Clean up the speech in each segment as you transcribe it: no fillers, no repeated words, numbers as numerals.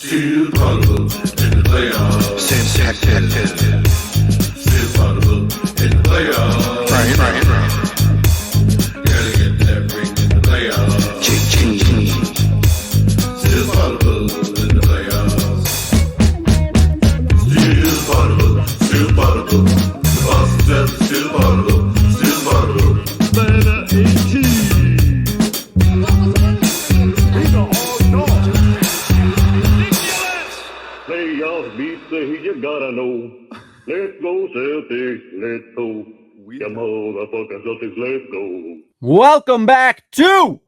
Still Poddable in the playoffs. Still Poddable in the playoffs. Brian. Gotta get that ring in the playoffs. Still Poddable in the playoffs. Still Poddable. The Boston Celtics still Poddable. Still Poddable. Banner 18. Playoffs beat the Heat, you gotta know. Let's go Celtics, let's go. Come motherfucking Celtics, let's go. Welcome back to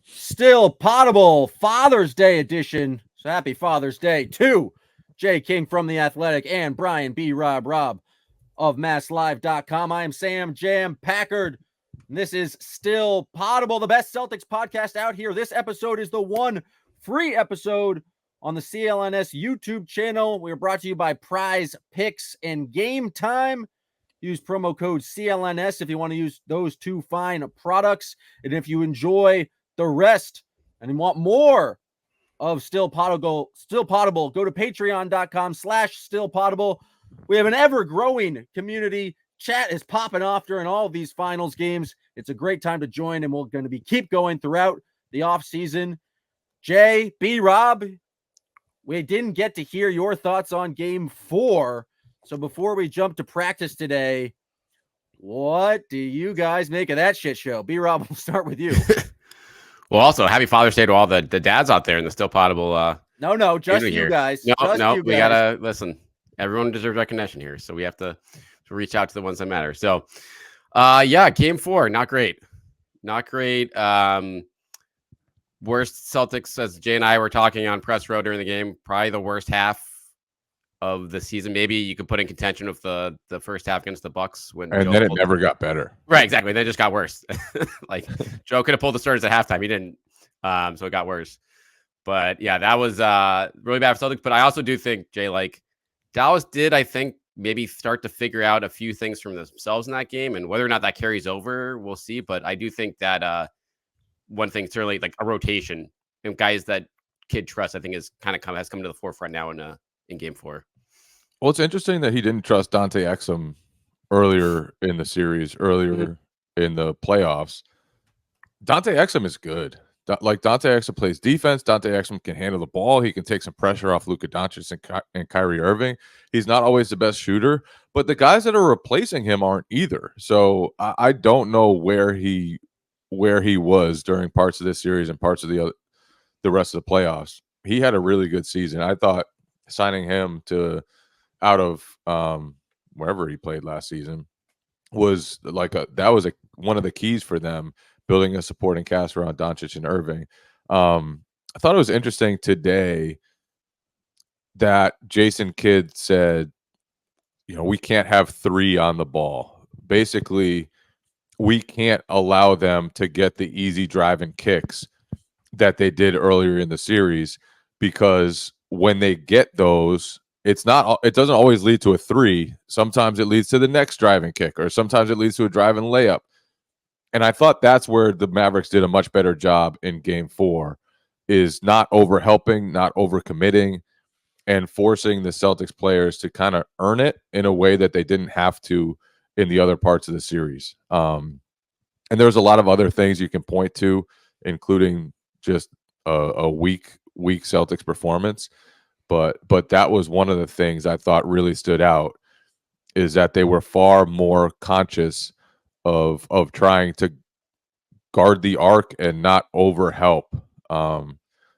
Still Poddable Father's Day edition. So happy Father's Day to Jay King from The Athletic and Brian B. Robb of MassLive.com. I am Sam Jam Packard. And this is Still Poddable, the best Celtics podcast out here. This episode is the one free episode on the CLNS YouTube channel. We are brought to you by Prize Picks and Game Time. Use promo code CLNS if you want to use those two fine products. And if you enjoy the rest and want more of Still Poddable, go to patreon.com/stillpoddable. We have an ever-growing community. Chat is popping off during all of these finals games. It's a great time to join, and we're going to keep going throughout the offseason. Jay, B. Rob, we didn't get to hear your thoughts on Game 4. So before we jump to practice today, what do you guys make of that shit show? B. Rob, we'll start with you. Well, also, happy Father's Day to all the dads out there in the Still Poddable. No, just you here. guys. No, we gotta listen. Everyone deserves recognition here, so we have to reach out to the ones that matter. So, Game 4, not great. Worst Celtics, as Jay and I were talking on press row during the game, probably the worst half of the season. Maybe you could put in contention of the first half against the Bucks and then it never got better. Right, exactly. Then it just got worse. Like Joe could have pulled the starters at halftime. He didn't. So it got worse. But yeah, that was really bad for Celtics. But I also do think, Jay, like Dallas did, I think, maybe start to figure out a few things from themselves in that game, and whether or not that carries over, we'll see. But I do think that one thing, certainly like a rotation and guys that Kid trusts, I think has come to the forefront now in Game 4. Well, it's interesting that he didn't trust Dante Exum earlier in the series, in the playoffs. Dante Exum is good. Like Dante Exum plays defense. Dante Exum can handle the ball. He can take some pressure off Luka Doncic and Kyrie Irving. He's not always the best shooter, but the guys that are replacing him aren't either. So I don't know where he was during parts of this series and parts of the rest of the playoffs. He had a really good season. I thought signing him out of wherever he played last season was one of the keys for them building a supporting cast around Doncic and Irving. I thought it was interesting today that Jason Kidd said, we can't have three on the ball. Basically, we can't allow them to get the easy driving kicks that they did earlier in the series, because when they get those, it doesn't always lead to a three. Sometimes it leads to the next driving kick, or sometimes it leads to a driving layup. And I thought that's where the Mavericks did a much better job in Game 4, is not over-helping, not over-committing, and forcing the Celtics players to kind of earn it in a way that they didn't have to in the other parts of the series. And there's a lot of other things you can point to, including just a weak Celtics performance. But that was one of the things I thought really stood out, is that they were far more conscious of trying to guard the arc and not overhelp,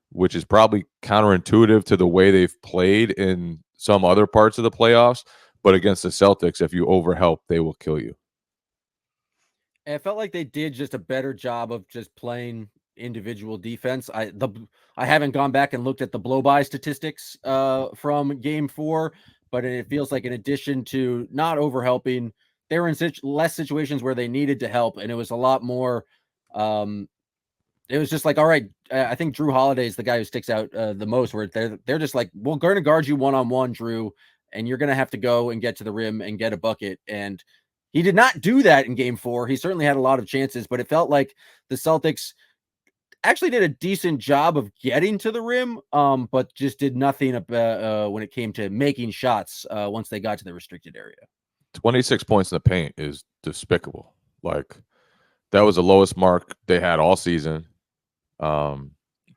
which is probably counterintuitive to the way they've played in some other parts of the playoffs. But against the Celtics, if you overhelp, they will kill you. And it felt like they did just a better job of just playing individual defense. I haven't gone back and looked at the blow-by statistics from Game 4, but it feels like in addition to not overhelping, they were in less situations where they needed to help, and it was a lot more. It was just like, all right, I think Drew Holiday is the guy who sticks out the most, where they're just like, we're going to guard you one-on-one, Drew, and you're going to have to go and get to the rim and get a bucket. And he did not do that in Game 4. He certainly had a lot of chances, but it felt like the Celtics actually did a decent job of getting to the rim, but just did nothing when it came to making shots once they got to the restricted area. 26 points in the paint is despicable. Like, that was the lowest mark they had all season.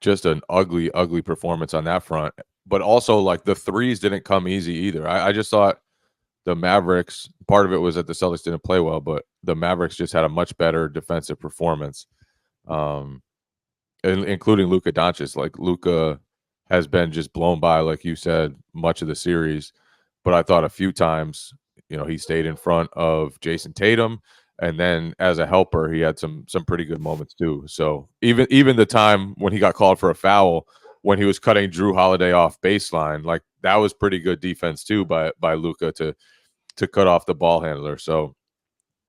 Just an ugly, ugly performance on that front. But also, like, the threes didn't come easy either. I just thought the Mavericks, part of it was that the Celtics didn't play well, but the Mavericks just had a much better defensive performance, including Luka Doncic. Like, Luka has been just blown by, like you said, much of the series. But I thought a few times, he stayed in front of Jason Tatum. And then as a helper, he had some pretty good moments too. So even the time when he got called for a foul, when he was cutting Drew Holiday off baseline, like, that was pretty good defense too by Luka to cut off the ball handler. So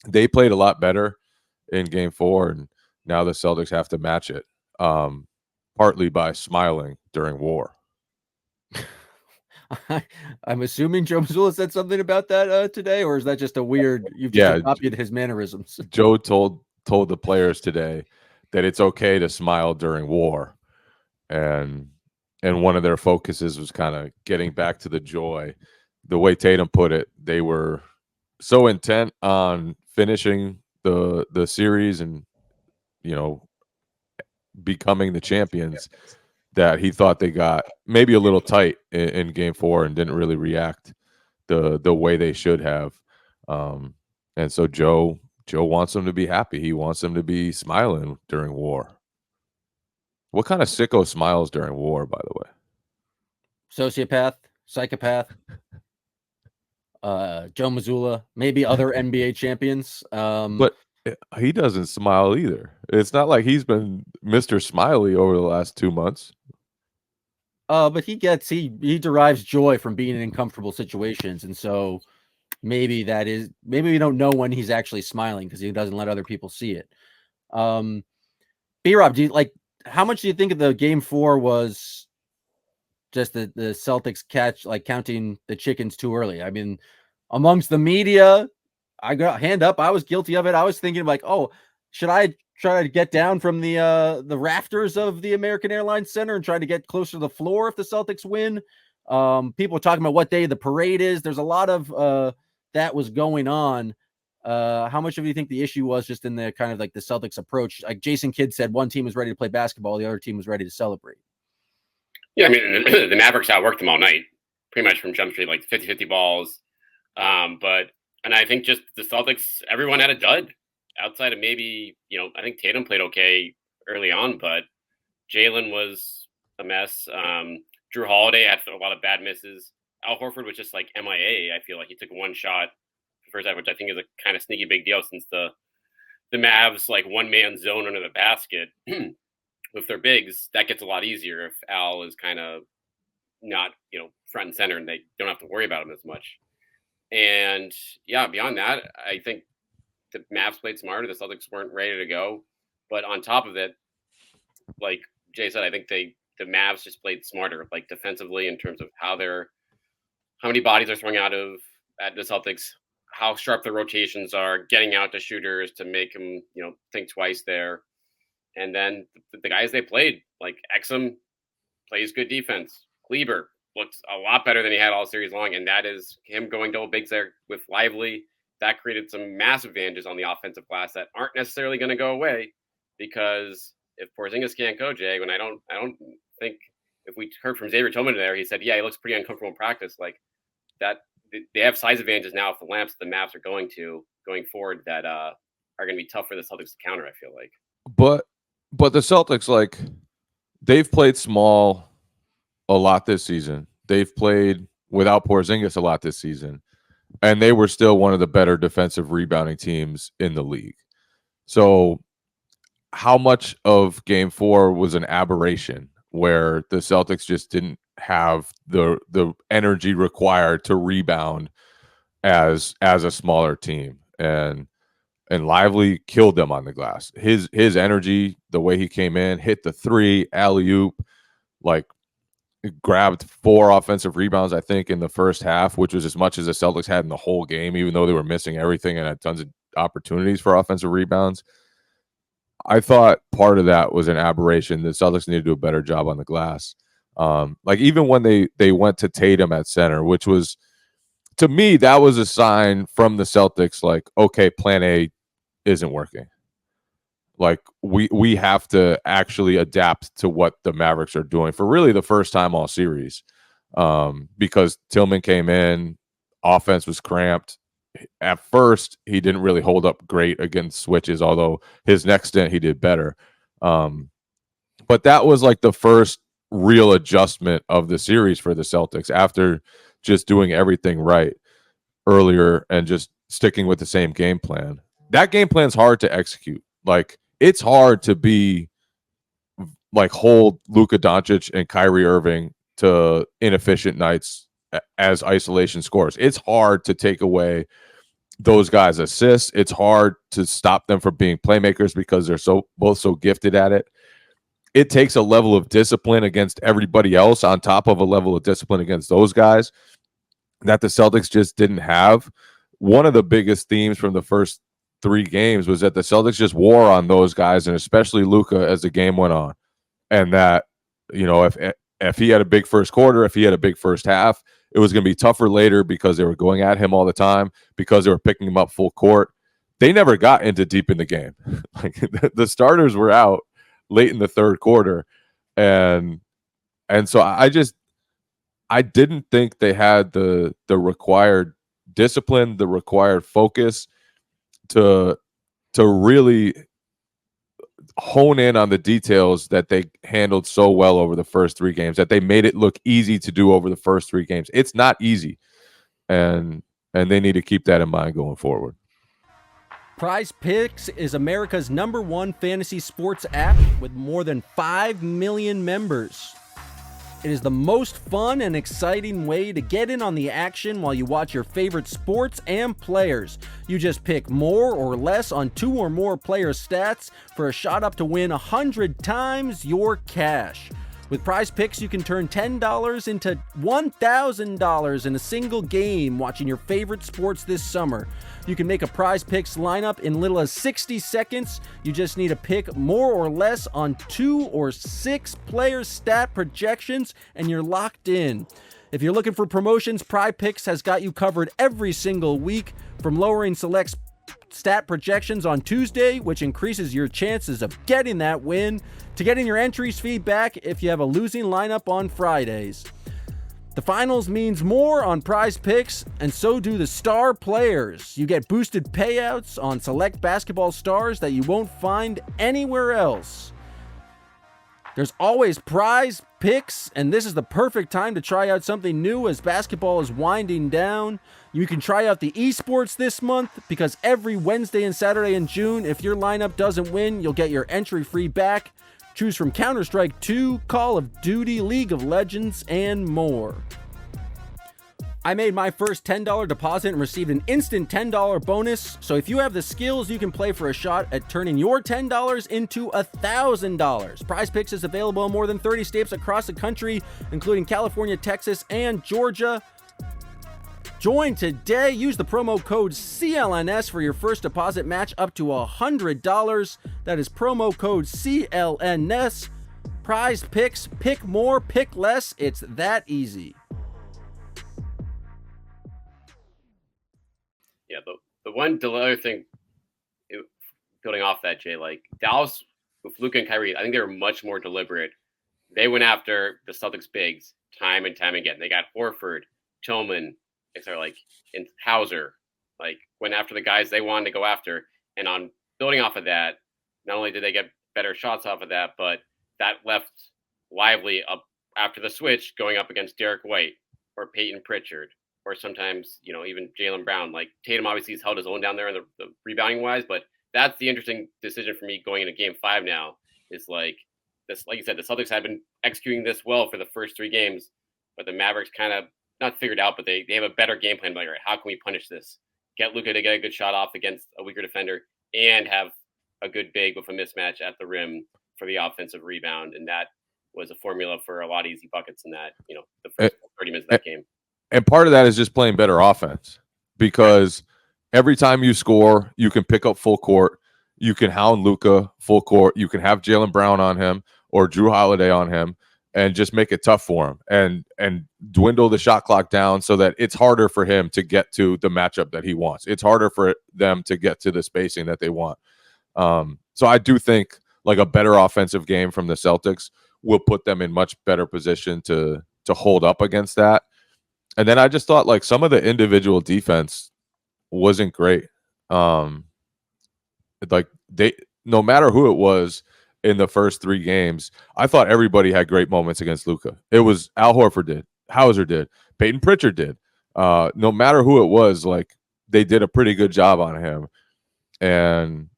they played a lot better in Game 4, and now the Celtics have to match it, partly by smiling during war. I'm assuming Joe Mazzulla said something about that today, or is that just a weird? You've just copied his mannerisms. Joe told the players today that it's okay to smile during war, and one of their focuses was kind of getting back to the joy. The way Tatum put it, they were so intent on finishing the series and becoming the champions that he thought they got maybe a little tight in Game 4 and didn't really react the way they should have. And so Joe wants them to be happy. He wants them to be smiling during war. What kind of sicko smiles during war, by the way? Sociopath, psychopath, Joe Mazzulla, maybe other NBA champions. But he doesn't smile either. It's not like he's been Mr. Smiley over the last 2 months. But he derives joy from being in uncomfortable situations, and so maybe we don't know when he's actually smiling because he doesn't let other people see it. B-Rob, how much do you think of the Game 4 was just the Celtics counting the chickens too early? I mean, amongst the media, I got hand up. I was guilty of it. I was thinking should I try to get down from the rafters of the American Airlines Center and try to get closer to the floor if the Celtics win? People are talking about what day the parade is. There's a lot of that was going on. How much of you think the issue was just in the kind of like the Celtics approach? Like Jason Kidd said, one team was ready to play basketball, the other team was ready to celebrate. Yeah, I mean, the Mavericks outworked them all night, pretty much from jump street, like 50-50 balls. And I think just the Celtics, everyone had a dud outside of maybe, I think Tatum played okay early on, but Jalen was a mess. Drew Holiday had a lot of bad misses. Al Horford was just like MIA. I feel like he took one shot the first half, which I think is a kind of sneaky big deal since the Mavs like one man zone under the basket with their bigs. That gets a lot easier if Al is kind of not, front and center and they don't have to worry about him as much. And yeah, beyond that, I think the Mavs played smarter. The Celtics weren't ready to go. But on top of it, like Jay said, I think the Mavs just played smarter, like defensively in terms of how many bodies are throwing at the Celtics, how sharp the rotations are, getting out to shooters to make them, think twice there. And then the guys they played, like Exum plays good defense. Kleber looks a lot better than he had all series long, and that is him going double bigs there with Lively. That created some massive advantages on the offensive glass that aren't necessarily going to go away, because if Porzingis can't go, Jay, and I don't think, if we heard from Xavier Tillman there, he said, yeah, he looks pretty uncomfortable in practice. Like that, they have size advantages now with the lamps the Mavs are going forward that are going to be tough for the Celtics to counter, I feel like. But the Celtics, like, they've played small a lot this season. They've played without Porzingis a lot this season, and they were still one of the better defensive rebounding teams in the league. So how much of Game 4 was an aberration where the Celtics just didn't have the energy required to rebound as a smaller team? And Lively killed them on the glass. His energy, the way he came in, hit the three, alley-oop, like grabbed 4 offensive rebounds, I think, in the first half, which was as much as the Celtics had in the whole game, even though they were missing everything and had tons of opportunities for offensive rebounds. I thought part of that was an aberration. The Celtics need to do a better job on the glass. Like even when they went to Tatum at center, which was, to me, that was a sign from the Celtics, like, okay, plan A isn't working. Like we have to actually adapt to what the Mavericks are doing for really the first time all series. Because Tillman came in, offense was cramped. At first, he didn't really hold up great against switches, although his next stint he did better. But that was like the first real adjustment of the series for the Celtics after just doing everything right earlier and just sticking with the same game plan. That game plan's hard to execute. Like, it's hard to be like hold Luka Doncic and Kyrie Irving to inefficient nights as isolation scores. It's hard to take away those guys' assists. It's hard to stop them from being playmakers because they're both so gifted at it. It takes a level of discipline against everybody else on top of a level of discipline against those guys that the Celtics just didn't have. One of the biggest themes from the first 3 games was that the Celtics just wore on those guys, and especially Luka, as the game went on. And that, you know, if he had a big first quarter, if he had a big first half, it was going to be tougher later because they were going at him all the time, because they were picking him up full court. They never got into deep in the game. Like the starters were out late in the third quarter. And so I didn't think they had the required discipline, the required focus to really hone in on the details that they handled so well over the first 3 games, that they made it look easy to do over the first 3 games. It's not easy. And they need to keep that in mind going forward. Prize Picks is America's #1 fantasy sports app with more than 5 million members. It is the most fun and exciting way to get in on the action while you watch your favorite sports and players. You just pick more or less on 2 or more players' stats for a shot up to win 100 times your cash. With Prize Picks, you can turn $10 into $1,000 in a single game watching your favorite sports this summer. You can make a Prize Picks lineup in little as 60 seconds. You just need to pick more or less on 2 or 6 players' stat projections, and you're locked in. If you're looking for promotions, Prize Picks has got you covered every single week, from lowering select stat projections on Tuesday, which increases your chances of getting that win, to getting your entries fee back if you have a losing lineup on Fridays. The finals means more on Prize Picks, and so do the star players. You get boosted payouts on select basketball stars that you won't find anywhere else. There's always Prize Picks, and this is the perfect time to try out something new as basketball is winding down. You can try out the esports this month, because every Wednesday and Saturday in June, if your lineup doesn't win, you'll get your entry free back. Choose from Counter-Strike 2, Call of Duty, League of Legends, and more. I made my first $10 deposit and received an instant $10 bonus. So if you have the skills, you can play for a shot at turning your $10 into $1,000. Prize Picks is available in more than 30 states across the country, including California, Texas, and Georgia. Join today. Use the promo code CLNS for your first deposit match up to $100. That is promo code CLNS. Prize Picks. Pick more, pick less. It's that easy. Yeah, the one other thing, building off that, Jay, like Dallas with Luka and Kyrie, I think they were much more deliberate. They went after the Celtics bigs time and time again. They got Horford, Tillman, like in Hauser, like went after the guys they wanted to go after. And on building off of that, not only did they get better shots off of that, but that left Lively up after the switch going up against Derek White or Peyton Pritchard, or sometimes, you know, even Jaylen Brown. Like Tatum obviously has held his own down there in the rebounding wise, but that's the interesting decision for me going into Game 5 now. Is like this, like you said, the Celtics have been executing this well for the first 3 games, but the Mavericks kind of not figured out, but they have a better game plan. Like, all right, how can we punish this? Get Luka to get a good shot off against a weaker defender and have a good big with a mismatch at the rim for the offensive rebound. And that was a formula for a lot of easy buckets in that, you know, the first 30 minutes of that game. And part of that is just playing better offense, because every time you score, you can pick up full court. you can hound Luka full court. You can have Jaylen Brown on him or Drew Holiday on him and just make it tough for him and dwindle the shot clock down so that it's harder for him to get to the matchup that he wants. It's harder for them to get to the spacing that they want. So I do think like a better offensive game from the Celtics will put them in much better position to hold up against that. And then I just thought like some of the individual defense wasn't great. Like they, no matter who it was in the first 3 games, I thought everybody had great moments against Luka. It was Al Horford did, Hauser did, Peyton Pritchard did. No matter who it was, like they did a pretty good job on him. And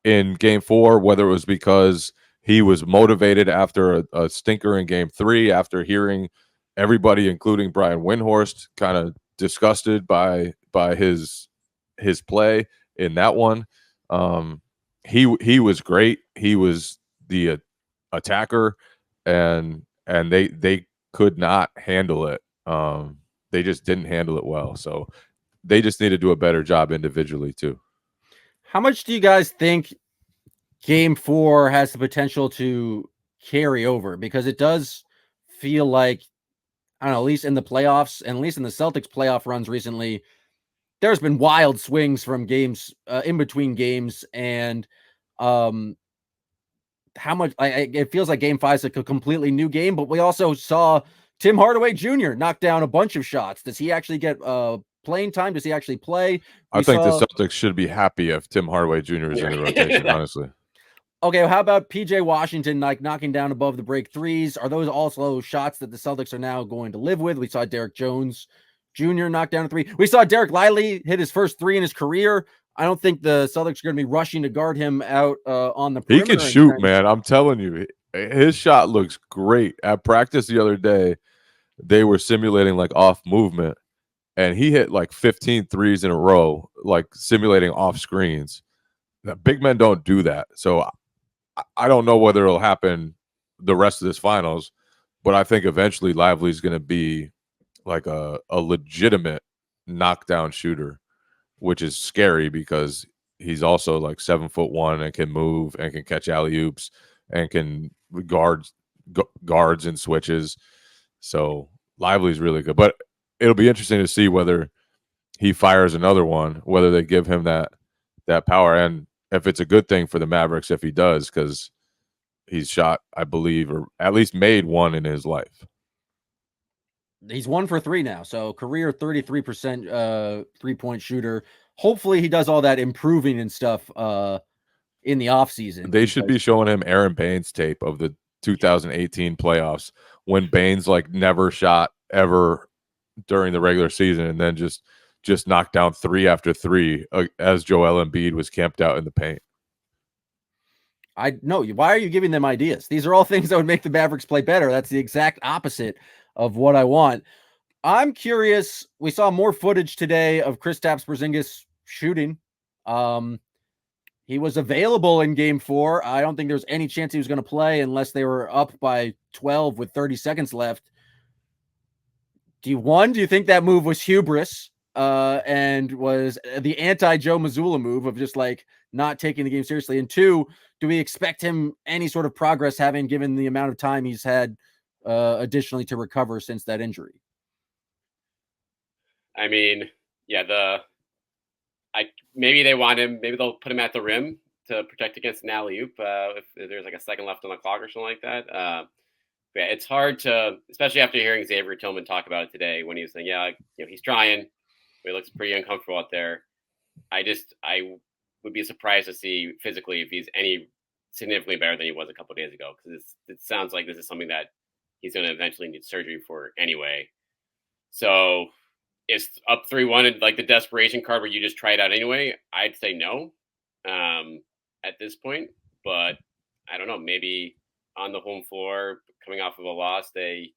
in game 4, whether it was because he was motivated after a stinker in game 3, after hearing everybody, including Brian Windhorst, kind of disgusted by his play in that one. He was great. He was the attacker, and they could not handle it. They just didn't handle it well. So they just need to do a better job individually too. How much do you guys think game 4 has the potential to carry over? Because it does feel like, I don't know, at least in the playoffs and at least in the Celtics playoff runs recently, there's been wild swings from games in between games. And how much it feels like game 5 is like a completely new game, but we also saw Tim Hardaway Jr. knock down a bunch of shots. Does he actually get playing time? Does he actually play? I think the Celtics should be happy if Tim Hardaway Jr. is in the rotation, honestly. Okay, well, how about PJ Washington like knocking down above the break threes? Are those also shots that the Celtics are now going to live with? We saw Derek Jones Jr. knock down a 3. We saw Derek Lively hit his first 3 in his career. I don't think the Celtics are going to be rushing to guard him out on the perimeter. He can shoot, man. I'm telling you, his shot looks great. At practice the other day, they were simulating like off movement, and he hit like 15 threes in a row, like simulating off screens. Now, big men don't do that. So I don't know whether it'll happen the rest of this finals, but I think eventually Lively's going to be like a legitimate knockdown shooter, which is scary because he's also like 7'1" and can move and can catch alley-oops and can guards and switches. So Lively's really good, but it'll be interesting to see whether he fires another one, whether they give him that power, and if it's a good thing for the Mavericks if he does, because he's shot, I believe, or at least made one in his life. He's 1 for 3 now, so career 33% 3-point shooter. Hopefully he does all that improving and stuff in the offseason. They should be showing him Aaron Baines tape of the 2018 playoffs when Baines like never shot ever during the regular season and then just knocked down 3 after 3 as Joel Embiid was camped out in the paint. I know. Why are you giving them ideas? These are all things that would make the Mavericks play better. That's the exact opposite of what I want. I'm curious. We saw more footage today of Kristaps Porzingis shooting. He was available in game 4. I don't think there's any chance he was going to play unless they were up by 12 with 30 seconds left. Do you think that move was hubris and was the anti-Joe Mazzulla move of just like not taking the game seriously? And 2, do we expect him any sort of progress having given the amount of time he's had additionally to recover since that injury? I mean, yeah, maybe they want him. Maybe they'll put him at the rim to protect against an alley-oop if there's like a second left on the clock or something like that. Yeah, it's hard to, especially after hearing Xavier Tillman talk about it today when he was saying, yeah, he's trying, but he looks pretty uncomfortable out there. I would be surprised to see physically if he's any significantly better than he was a couple of days ago, because it sounds like this is something that he's going to eventually need surgery for anyway. So it's up 3-1 and like the desperation card where you just try it out anyway. I'd say no at this point, but I don't know, maybe on the home floor coming off of a loss, if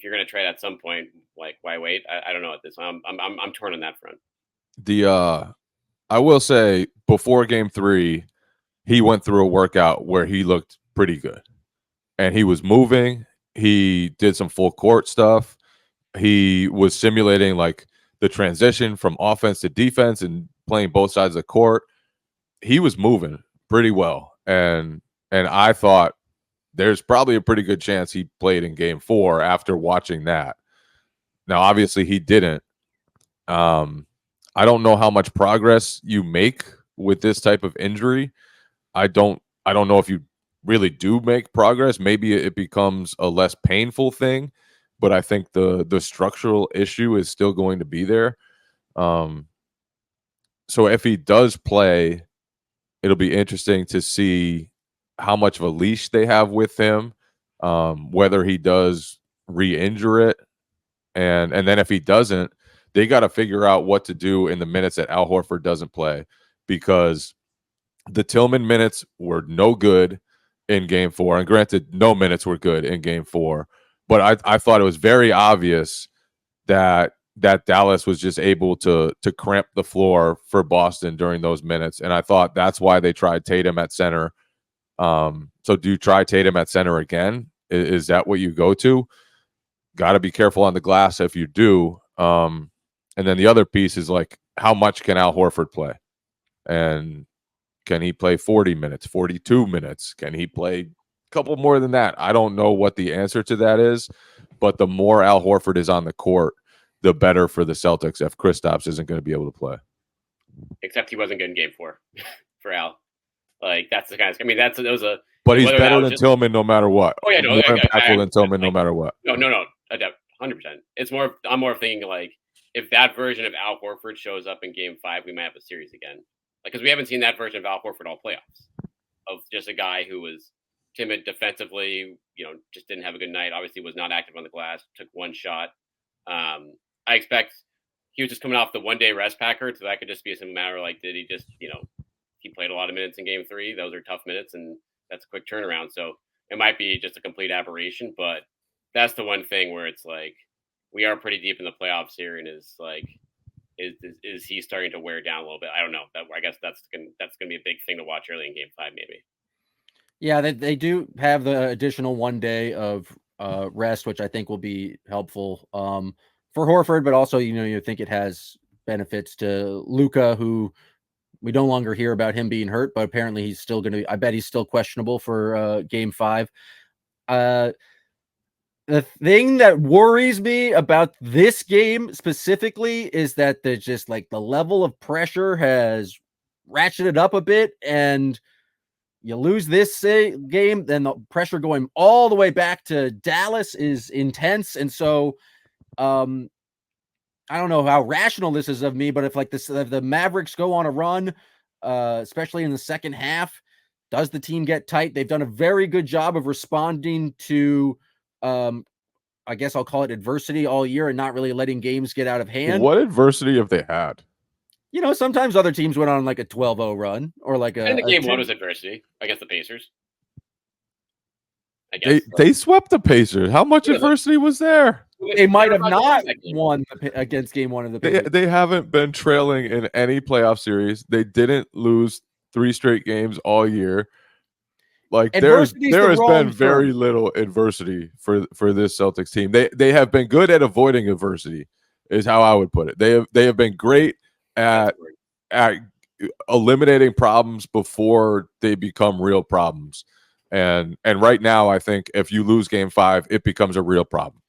you're going to try it at some point, like why wait? I don't know at this time. I'm torn on that front. I will say before game 3, he went through a workout where he looked pretty good and he was moving. He did some full court stuff. He was simulating like the transition from offense to defense and playing both sides of the court. he was moving pretty well, and I thought there's probably a pretty good chance he played in Game 4 after watching that. Now, obviously, he didn't. I don't know how much progress you make with this type of injury. I don't know if you really do make progress. Maybe it becomes a less painful thing, but I think the structural issue is still going to be there. So if he does play, it'll be interesting to see how much of a leash they have with him, whether he does re-injure it, and then if he doesn't, they got to figure out what to do in the minutes that Al Horford doesn't play, because the Tillman minutes were no good in Game 4, and granted, no minutes were good in Game 4, but I thought it was very obvious that Dallas was just able to cramp the floor for Boston during those minutes, and I thought that's why they tried Tatum at center. So do you try Tatum at center again? Is that what you go to? Got to be careful on the glass if you do. And then the other piece is like, how much can Al Horford play? And can he play 40 minutes, 42 minutes? Can he play a couple more than that? I don't know what the answer to that is, but the more Al Horford is on the court, the better for the Celtics if Kristaps isn't going to be able to play. Except he wasn't good in Game 4 for Al. Like, that's the kind of, I mean, that was a. But he's better than Tillman no matter what. Oh, yeah, no. More impactful than Tillman no matter what. No. 100%. It's more, I'm more thinking like, if that version of Al Horford shows up in Game 5, we might have a series again. Like, because we haven't seen that version of Al Horford all playoffs, of just a guy who was timid defensively, just didn't have a good night. Obviously was not active on the glass, took one shot. I expect he was just coming off the one-day rest Packard, so that could just be a simple matter like, did he just, he played a lot of minutes in Game 3. Those are tough minutes, and that's a quick turnaround. So it might be just a complete aberration, but that's the one thing where it's like, we are pretty deep in the playoffs here, and is he starting to wear down a little bit? I don't know. I guess that's gonna be a big thing to watch early in Game 5, maybe. Yeah, they do have the additional 1 day of rest, which I think will be helpful for Horford, but also you think it has benefits to Luka, who we no longer hear about him being hurt, but apparently he's still going to. I bet he's still questionable for Game 5. The thing that worries me about this game specifically is that there's just like the level of pressure has ratcheted up a bit, and you lose this game, then the pressure going all the way back to Dallas is intense. And so I don't know how rational this is of me, but if the Mavericks go on a run, especially in the second half, does the team get tight? They've done a very good job of responding to I guess I'll call it adversity all year and not really letting games get out of hand. What adversity have they had? Sometimes other teams went on like a 12-0 run or like in the Game 1 was adversity against the Pacers. I guess they swept the Pacers. How much adversity was there? They might have not won against Game 1 of the Pacers. They haven't been trailing in any playoff series. They didn't lose 3 straight games all year. Like there has been very little adversity for this Celtics team. They have been good at avoiding adversity, is how I would put it. They have been great at eliminating problems before they become real problems. And right now, I think if you lose Game 5, it becomes a real problem.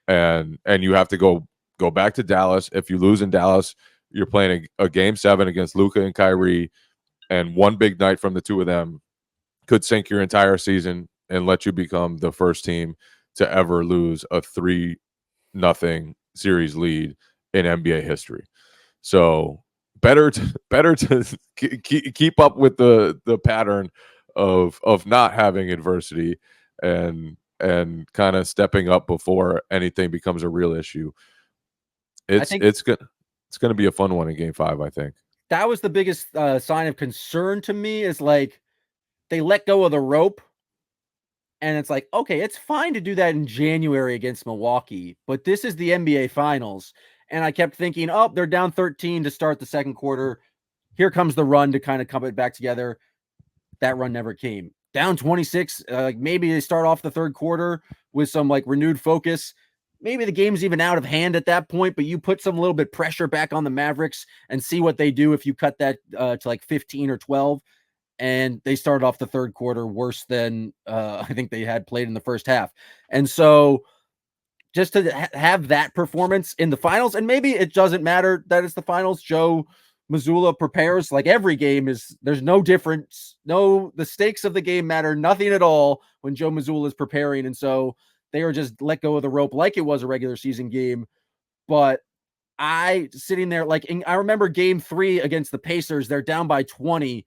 And you have to go back to Dallas. If you lose in Dallas, you're playing a Game 7 against Luka and Kyrie, and one big night from the two of them could sink your entire season and let you become the first team to ever lose a 3-0 series lead in NBA history. So better to keep up with the pattern of not having adversity and kind of stepping up before anything becomes a real issue. It's going to be a fun one in Game 5, I think. That was the biggest sign of concern to me, is like they let go of the rope, and it's like, okay, it's fine to do that in January against Milwaukee, but this is the NBA Finals. And I kept thinking, oh, they're down 13 to start the second quarter. Here comes the run to kind of come it back together. That run never came. Down 26, maybe they start off the third quarter with some like renewed focus. maybe the game's even out of hand at that point, but you put some little bit pressure back on the Mavericks and see what they do if you cut that to like 15 or 12. And they started off the third quarter worse than I think they had played in the first half. And so just to have that performance in the finals, and maybe it doesn't matter that it's the finals. Joe Mazzulla prepares like every game there's no difference. No, the stakes of the game matter nothing at all when Joe Mazzulla is preparing. And so they were just let go of the rope like it was a regular season game. But I sitting there, I remember game 3 against the Pacers, they're down by 20.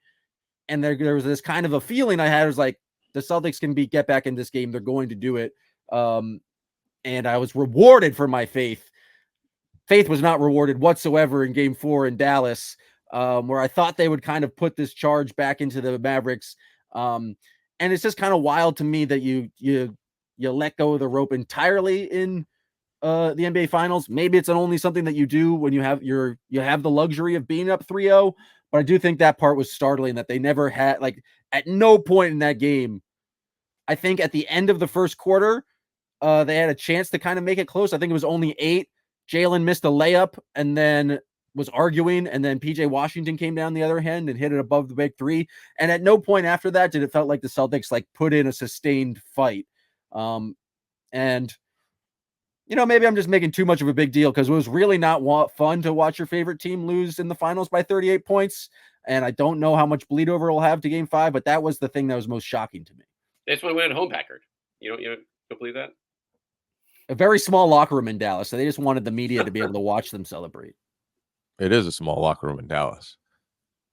And there was this kind of a feeling I had. It was like, the Celtics can get back in this game. They're going to do it. And I was rewarded for my faith. Faith was not rewarded whatsoever in game 4 in Dallas, where I thought they would kind of put this charge back into the Mavericks. And it's just kind of wild to me that you let go of the rope entirely in the NBA Finals. Maybe it's only something that you do when you have the luxury of being up 3-0. But I do think that part was startling, that they never had, like, at no point in that game, I think at the end of the first quarter, they had a chance to kind of make it close. I think it was only 8. Jalen missed a layup and then was arguing, and then PJ Washington came down the other end and hit it above the big 3. And at no point after that did it felt like the Celtics like put in a sustained fight. And maybe I'm just making too much of a big deal, because it was really not fun to watch your favorite team lose in the finals by 38 points. And I don't know how much bleed over it'll have to game 5, but that was the thing that was most shocking to me. They just want to win at home, Packard. You don't believe that? A very small locker room in Dallas, so they just wanted the media to be able to watch them celebrate. It is a small locker room in Dallas.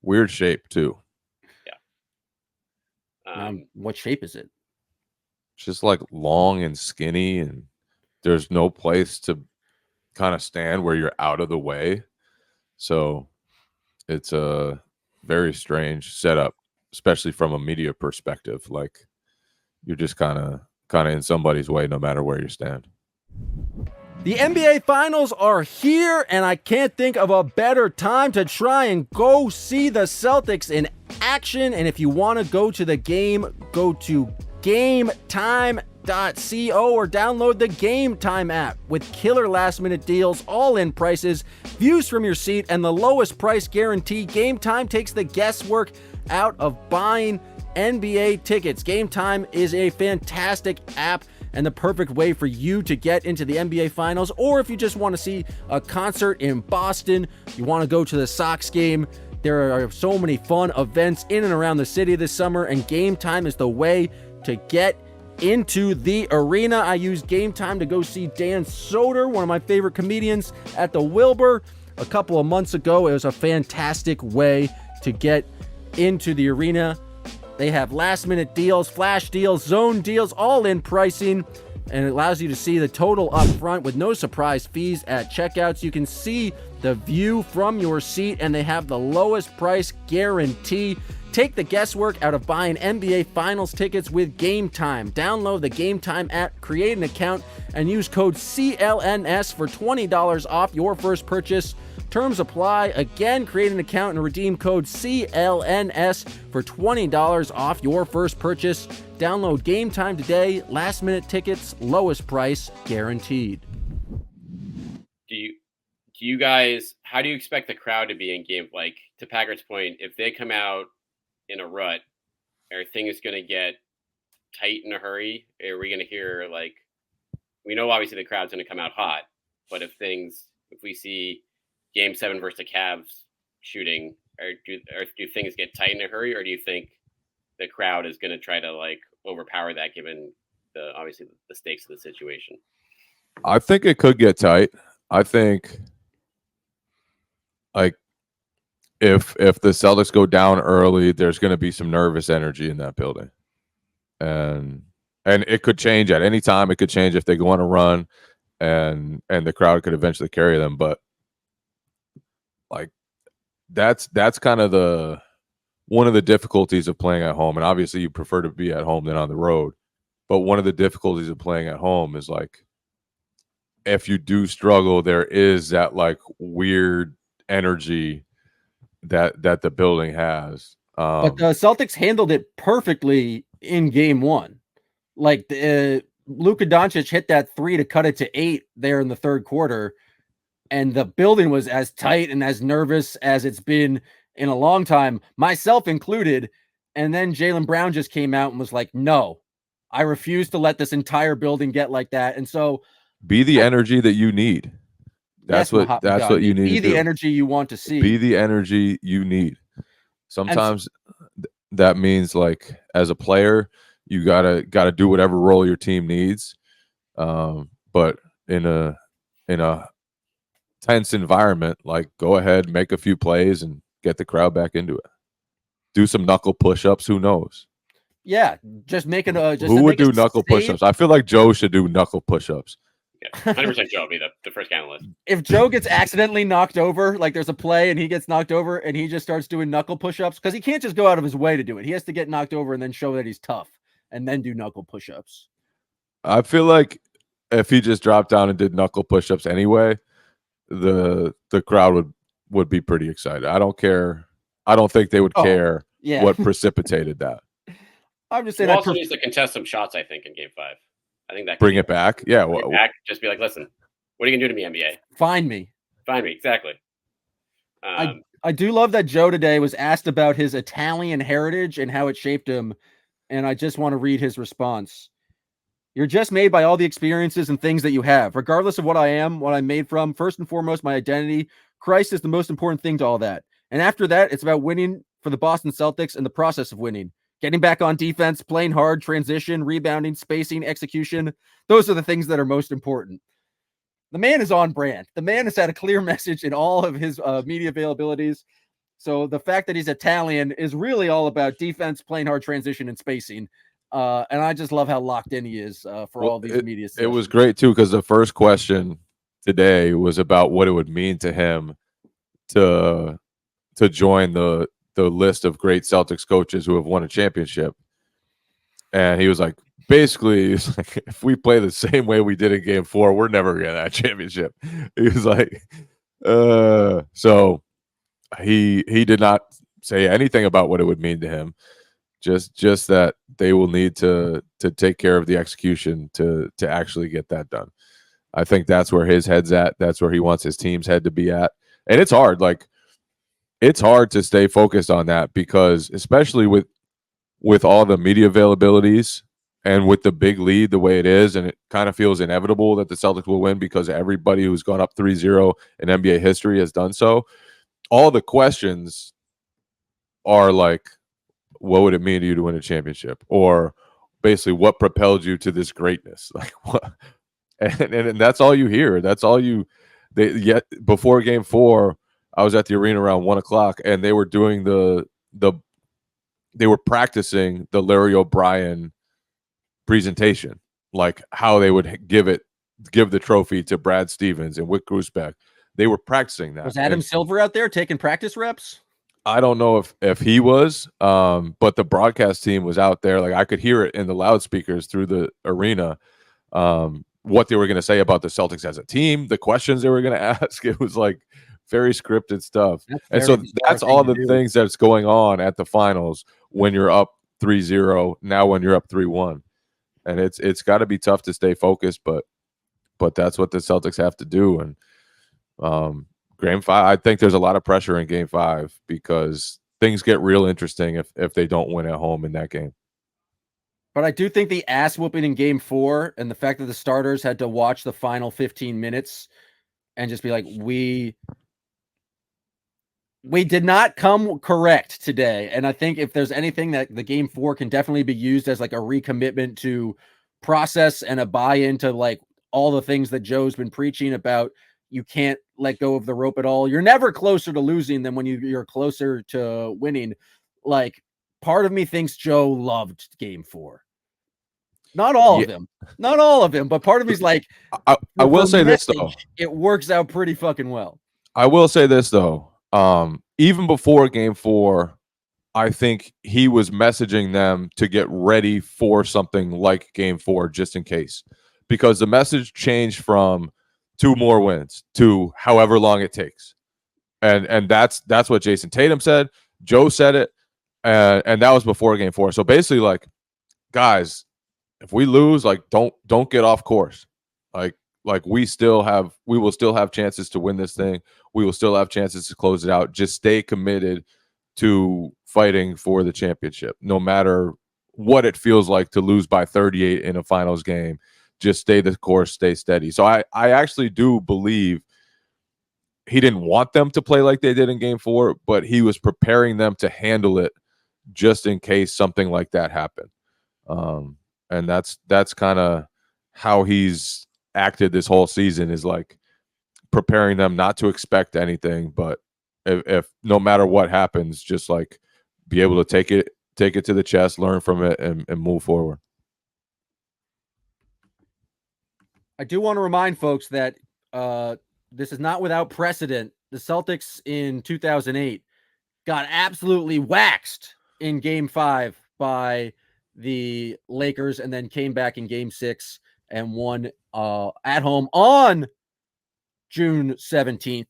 Weird shape, too. Yeah. What shape is it? It's just like long and skinny, and there's no place to kind of stand where you're out of the way. So it's a very strange setup, especially from a media perspective. Like, you're just kind of in somebody's way no matter where you stand. The NBA Finals are here, and I can't think of a better time to try and go see the Celtics in action. And if you want to go to the game, go to GameTime.co or download the Game Time app with killer last-minute deals, all-in prices, views from your seat, and the lowest price guarantee. Game Time takes the guesswork out of buying NBA tickets. Game Time is a fantastic app and the perfect way for you to get into the NBA Finals, or if you just want to see a concert in Boston, you want to go to the Sox game. There are so many fun events in and around the city this summer, and Game Time is the way to get into the arena. I used Game Time to go see Dan Soder, one of my favorite comedians, at the Wilbur a couple of months ago. It was a fantastic way to get into the arena. They have last-minute deals, flash deals, zone deals, all-in pricing, and it allows you to see the total up front with no surprise fees at checkouts. You can see the view from your seat, and they have the lowest price guarantee. Take the guesswork out of buying NBA Finals tickets with Game Time. Download the Game Time app, create an account, and use code CLNS for $20 off your first purchase. Terms apply. Again, create an account and redeem code CLNS for $20 off your first purchase. Download Game Time today. Last minute tickets, lowest price guaranteed. Do you guys, how do you expect the crowd to be in game? Like, to Packard's point, if they come out in a rut, are things going to get tight in a hurry? Are we going to hear, like, we know obviously the crowd's going to come out hot, but if we see Game 7 versus the Cavs shooting, or do things get tight in a hurry, or do you think the crowd is going to try to like overpower that given obviously the stakes of the situation? I think it could get tight. I think like if the Celtics go down early, there's going to be some nervous energy in that building, and it could change at any time. It could change if they go on a run, and the crowd could eventually carry them. But like that's kind of one of the difficulties of playing at home. And obviously you prefer to be at home than on the road. But one of the difficulties of playing at home is like, if you do struggle, there is that like weird energy that the building has. But the Celtics handled it perfectly in game 1. Like Luka Doncic hit that 3 to cut it to 8 there in the third quarter, and the building was as tight and as nervous as it's been in a long time, myself included. And then Jaylen Brown just came out and was like, no, I refuse to let this entire building get like that. And so be the energy that you need. That's what you need be to the do. energy you want to see. Be the energy you need. Sometimes that means, like, as a player, you gotta do whatever role your team needs. But in a tense environment, like, go ahead, make a few plays, and get the crowd back into it. Do some knuckle push-ups. Who knows? Yeah, just making a. Who would do knuckle push-ups? I feel like Joe should do knuckle push-ups. Yeah, 100% Joe would be the first guy on the list. If Joe gets accidentally knocked over, like there's a play and he gets knocked over and he just starts doing knuckle push-ups, because he can't just go out of his way to do it. He has to get knocked over and then show that he's tough and then do knuckle push-ups. I feel like if he just dropped down and did knuckle push-ups anyway, the crowd would be pretty excited. I don't care. I don't think they would care what precipitated that. I'm just saying. He also needs to contest some shots, I think, in Game 5. I think that bring it back. Yeah. Bring it back. Just be like, listen, what are you going to do to me, NBA? Find me. Exactly. I do love that Joe today was asked about his Italian heritage and how it shaped him. And I just want to read his response. You're just made by all the experiences and things that you have, regardless of what I am, what I'm made from. First and foremost, my identity. Christ is the most important thing to all that. And after that, it's about winning for the Boston Celtics and the process of winning. Getting back on defense, playing hard, transition, rebounding, spacing, execution. Those are the things that are most important. The man is on brand. The man has had a clear message in all of his media availabilities. So the fact that he's Italian is really all about defense, playing hard, transition, and spacing. And I just love how locked in he is for all these media sessions. It was great, too, because the first question today was about what it would mean to him to join the list of great Celtics coaches who have won a championship. And he was like, basically, if we play the same way we did in Game 4, we're never getting that championship. He was like, so he did not say anything about what it would mean to him. Just that they will need to take care of the execution to actually get that done. I think that's where his head's at. That's where he wants his team's head to be at. And it's hard. Like, it's hard to stay focused on that, because especially with all the media availabilities and with the big lead the way it is, and it kind of feels inevitable that the Celtics will win because everybody who's gone up 3-0 in NBA history has done so. All the questions are like, what would it mean to you to win a championship? Or basically, what propelled you to this greatness? Like, what? And that's all you hear. That's all yet before Game 4, I was at the arena around 1:00, and they were doing they were practicing the Larry O'Brien presentation, like how they would give the trophy to Brad Stevens and Wick Grusbeck. They were practicing that. Was Adam Silver out there taking practice reps? I don't know if he was, but the broadcast team was out there. Like, I could hear it in the loudspeakers through the arena. What they were going to say about the Celtics as a team, the questions they were going to ask. It was like very scripted stuff. And so that's all the things that's going on at the finals when you're up 3-0, now when you're up 3-1. And it's got to be tough to stay focused, but that's what the Celtics have to do. And Game 5, I think there's a lot of pressure in Game 5 because things get real interesting if they don't win at home in that game. But I do think the ass whooping in Game 4 and the fact that the starters had to watch the final 15 minutes and just be like, we did not come correct today. And I think if there's anything that the Game 4 can definitely be used as like a recommitment to process and a buy-in to like all the things that Joe's been preaching about, you can't let go of the rope at all. You're never closer to losing than when you're closer to winning. Like, part of me thinks Joe loved Game 4. Not all of him. Not all of him, but part of me's like, I will say this, though. It works out pretty fucking well. I will say this, though. Even before Game 4, I think he was messaging them to get ready for something like Game 4 just in case. Because the message changed from 2 more wins to however long it takes. And that's what Jason Tatum said. Joe said it. And that was before Game 4. So basically, like, guys, if we lose, like don't get off course. Like we will still have chances to win this thing. We will still have chances to close it out. Just stay committed to fighting for the championship, no matter what it feels like to lose by 38 in a finals game. Just stay the course, stay steady. So I actually do believe he didn't want them to play like they did in game 4, but he was preparing them to handle it just in case something like that happened. And that's kind of how he's acted this whole season, is like preparing them not to expect anything, but if no matter what happens, just like be able to take it to the chest, learn from it, and move forward. I do want to remind folks that this is not without precedent. The Celtics in 2008 got absolutely waxed in game 5 by the Lakers, and then came back in game 6 and won at home on June 17th,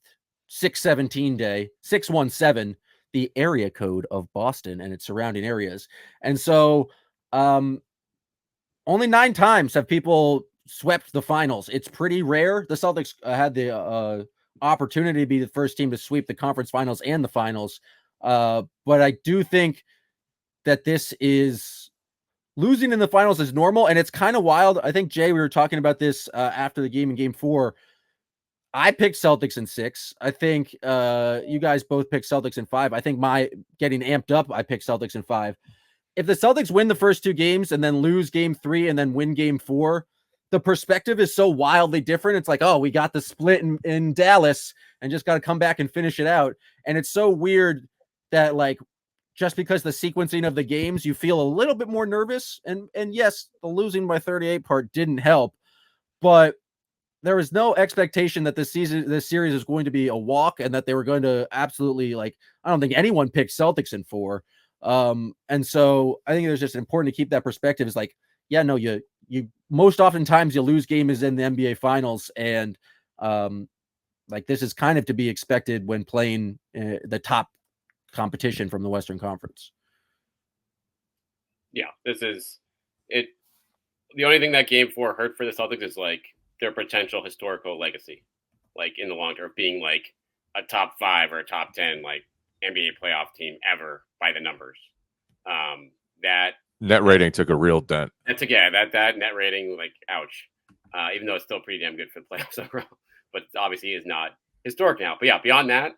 6/17 day, 617, the area code of Boston and its surrounding areas. And so only 9 times have people swept the finals. It's pretty rare. The Celtics had the opportunity to be the first team to sweep the conference finals and the finals. But I do think that this is losing in the finals is normal, and it's kind of wild. I think, Jay, we were talking about this after the game in game 4. I picked Celtics in 6. I think you guys both picked Celtics in 5. I think my getting amped up, I picked Celtics in 5. If the Celtics win the first 2 games and then lose game 3 and then win game 4, the perspective is so wildly different. It's like, oh, we got the split in Dallas and just got to come back and finish it out. And it's so weird that, like, just because the sequencing of the games, you feel a little bit more nervous. And yes, the losing by 38 part didn't help, but there was no expectation that this series is going to be a walk, and that they were going to absolutely, like, I don't think anyone picked Celtics in 4. And so I think it's just important to keep that perspective. Is like, yeah, no, you most oftentimes you lose games in the NBA finals. And like, this is kind of to be expected when playing the top competition from the Western Conference. Yeah, this is it. The only thing that game 4 hurt for the Celtics is like their potential historical legacy, like in the long term, being like a top 5 or a top 10 like NBA playoff team ever by the numbers. That net rating took a real dent. That net rating, like, ouch. Even though it's still pretty damn good for the playoffs overall, but obviously is not historic now. But yeah, beyond that,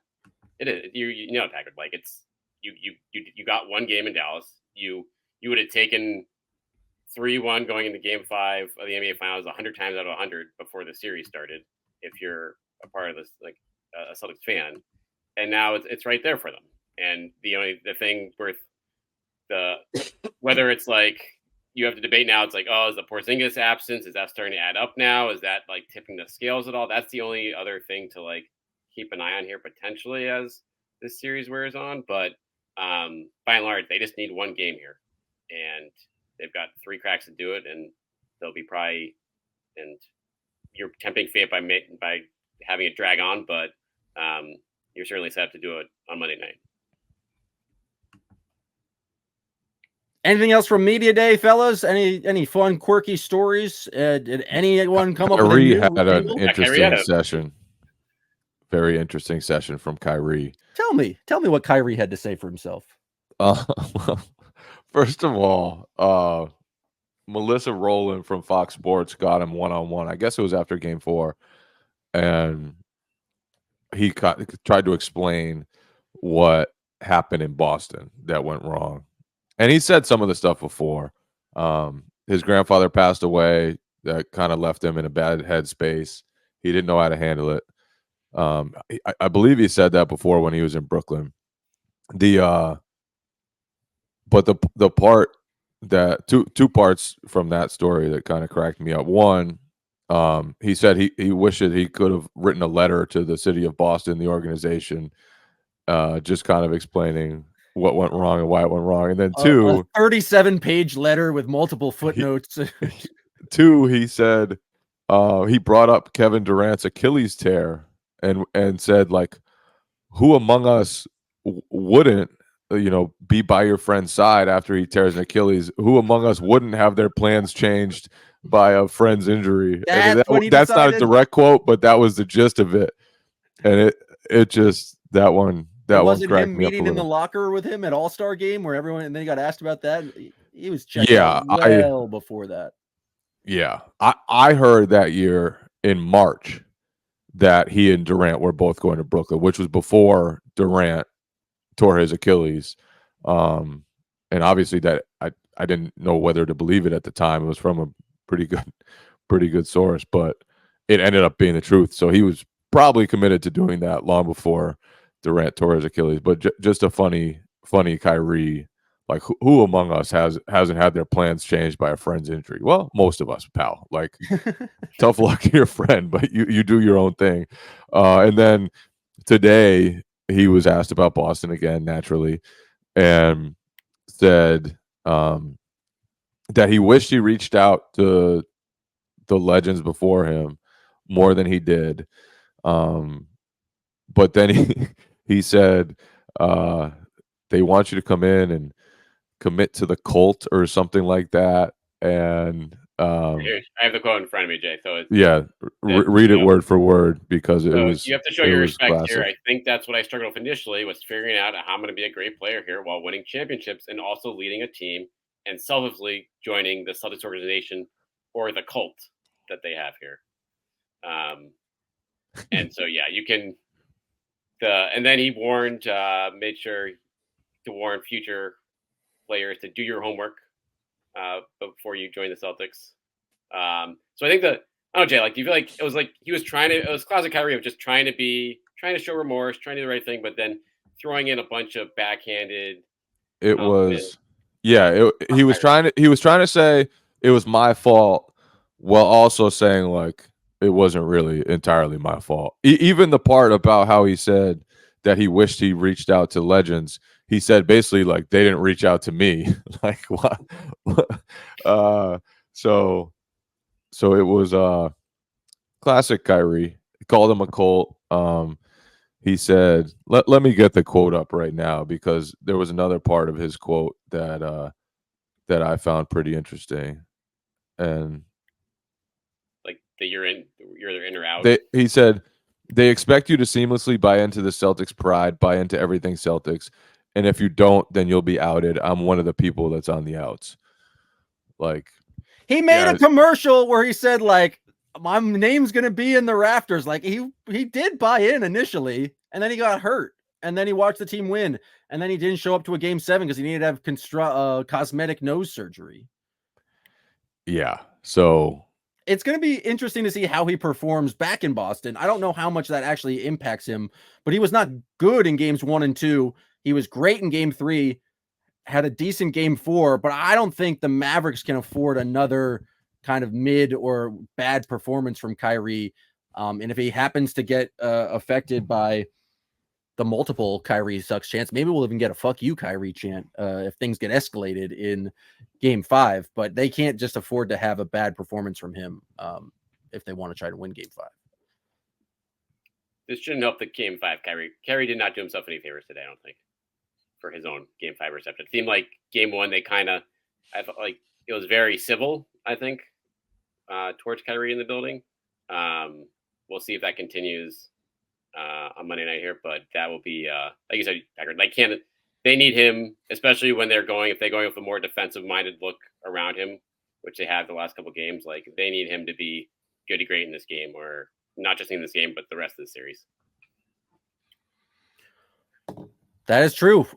it is. You know, Packard, like, it's you got 1 game in Dallas. You would have taken 3-1 going into game 5 of the NBA Finals 100 times out of 100 before the series started, if you're a part of this, like a Celtics fan. And now it's right there for them. And the thing worth whether it's like you have to debate now, it's like, oh, is the Porzingis absence, is that starting to add up now? Is that like tipping the scales at all? That's the only other thing to like keep an eye on here potentially as this series wears on. But by and large, they just need 1 game here, and they've got 3 cracks to do it, and they'll be probably, and you're tempting fate by having it drag on, but you're certainly set up to do it on Monday night. Anything else from Media Day, fellas? Any fun, quirky stories? Did anyone come up with Kyrie a had an angle? interesting session. Very interesting session from Kyrie. Tell me what Kyrie had to say for himself. First of all, Melissa Rowland from Fox Sports got him one-on-one. I guess it was after game 4. And he tried to explain what happened in Boston that went wrong. And he said some of the stuff before. His grandfather passed away. That kind of left him in a bad headspace. He didn't know how to handle it. I believe he said that before when he was in Brooklyn. But the part that two parts from that story that kind of cracked me up. One, he said he wished that he could have written a letter to the city of Boston, the organization, just kind of explaining what went wrong and why it went wrong. And then 2, a 37-page letter with multiple footnotes. 2, he said he brought up Kevin Durant's Achilles tear and said, like, who among us wouldn't be by your friend's side after he tears an Achilles. Who among us wouldn't have their plans changed by a friend's injury? That's what he that's not a decided? direct quote, but that was the gist of it. And it just that one Was it cracked him me up a meeting in the little. locker with him at All-Star game where everyone, and then he got asked about that? He was checked Yeah, out well before that. Yeah, I heard that year in March that he and Durant were both going to Brooklyn, which was before Durant tore his Achilles. And obviously that I didn't know whether to believe it at the time. It was from a pretty good source, but it ended up being the truth. So he was probably committed to doing that long before Durant tore his Achilles. But just a funny Kyrie. Like who among us hasn't had their plans changed by a friend's injury? Well, most of us, pal. Like tough luck to your friend, but you do your own thing. And then today he was asked about Boston again, naturally, and said that he wished he reached out to the legends before him more than he did. But then he said they want you to come in and commit to the cult or something like that. And Here, I have the quote in front of me, Jay. So read it word for word because it was. You have to show your respect classic. here. I think that's what I struggled with initially, was figuring out how I'm going to be a great player here while winning championships and also leading a team and selfishly joining the Celtics organization or the cult that they have here. And so you can. And then he warned, made sure to warn future players to do your homework before you join the Celtics. So I think I don't know, Jay, like, do you feel like it was like he was it was classic Kyrie of just trying to show remorse, trying to do the right thing, but then throwing in a bunch of backhanded. It was, he was trying to say it was my fault while also saying like it wasn't really entirely my fault. Even the part about how he said that he wished he reached out to legends. He said basically like they didn't reach out to me. Like what? So it was classic Kyrie. He called him a cult. He said, let me get the quote up right now because there was another part of his quote that I found pretty interesting. And like that you're either in or out. He said they expect you to seamlessly buy into the Celtics pride, buy into everything Celtics. And if you don't, then you'll be outed. I'm one of the people that's on the outs. Like he made a commercial where he said like my name's gonna be in the rafters. Like he did buy in initially, and then he got hurt, and then he watched the team win, and then he didn't show up to a game 7 because he needed to have cosmetic nose surgery. Yeah, so it's going to be interesting to see how he performs back in Boston. I don't know how much that actually impacts him, but he was not good in games 1 and 2. He was great in game 3, had a decent game 4, but I don't think the Mavericks can afford another kind of mid or bad performance from Kyrie. And if he happens to get affected by the multiple Kyrie sucks chance, maybe we'll even get a fuck you Kyrie chant if things get escalated in game 5, but they can't just afford to have a bad performance from him if they want to try to win game 5. This shouldn't help the game 5 Kyrie did not do himself any favors today, I don't think, for his own game 5 reception. It seemed like game 1 they I felt like it was very civil, I think, towards Kyrie in the building. We'll see if that continues on Monday night here, but that will be like you said, Packard. They need him, especially when if they're going with a more defensive minded look around him, which they have the last couple of games. Like they need him to be good to great in this game, or not just in this game, but the rest of the series. That is true.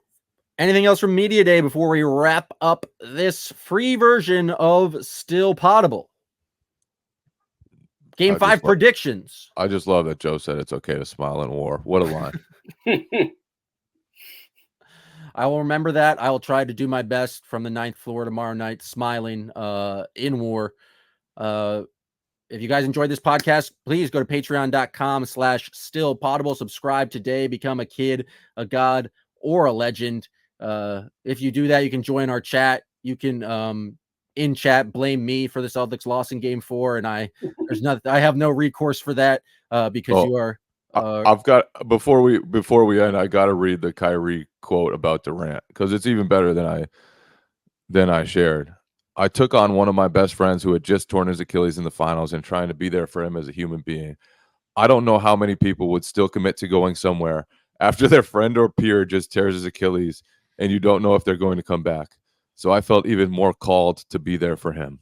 Anything else from Media Day before we wrap up this free version of Still Poddable? Game 5 predictions. I just love that Joe said it's okay to smile in war. What a line. I will remember that. I will try to do my best from the 9th floor tomorrow night, smiling in war. If you guys enjoyed this podcast, please go to patreon.com/stillpoddable. Subscribe today. Become a kid, a god, or a legend. If you do that, you can join our chat. You can in chat blame me for the Celtics loss in game 4, and I have no recourse for that because you are I've got before we end, I got to read the Kyrie quote about Durant because it's even better than I shared. I took on one of my best friends who had just torn his Achilles in the finals and trying to be there for him as a human being. I don't know how many people would still commit to going somewhere after their friend or peer just tears his Achilles and you don't know if they're going to come back. So I felt even more called to be there for him.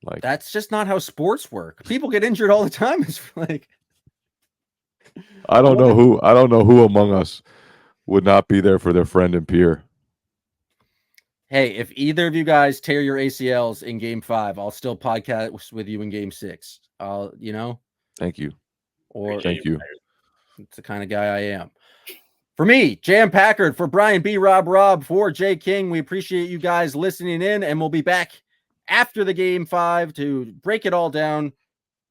Like, that's just not how sports work. People get injured all the time. It's like, I don't know who among us would not be there for their friend and peer. hey, if either of you guys tear your ACLs in game 5, I'll still podcast with you in game 6. Thank you. Or Thank you. it's the kind of guy I am. For me, Jam Packard, for Brian B. Rob, for Jay King, we appreciate you guys listening in, and we'll be back after the game 5 to break it all down,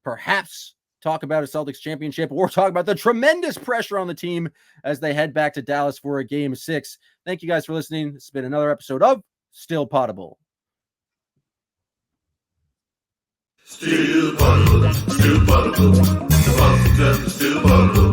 perhaps talk about a Celtics championship or talk about the tremendous pressure on the team as they head back to Dallas for a game 6. Thank you guys for listening. It's been another episode of Still Poddable. Still Poddable, Still Poddable, still Poddable.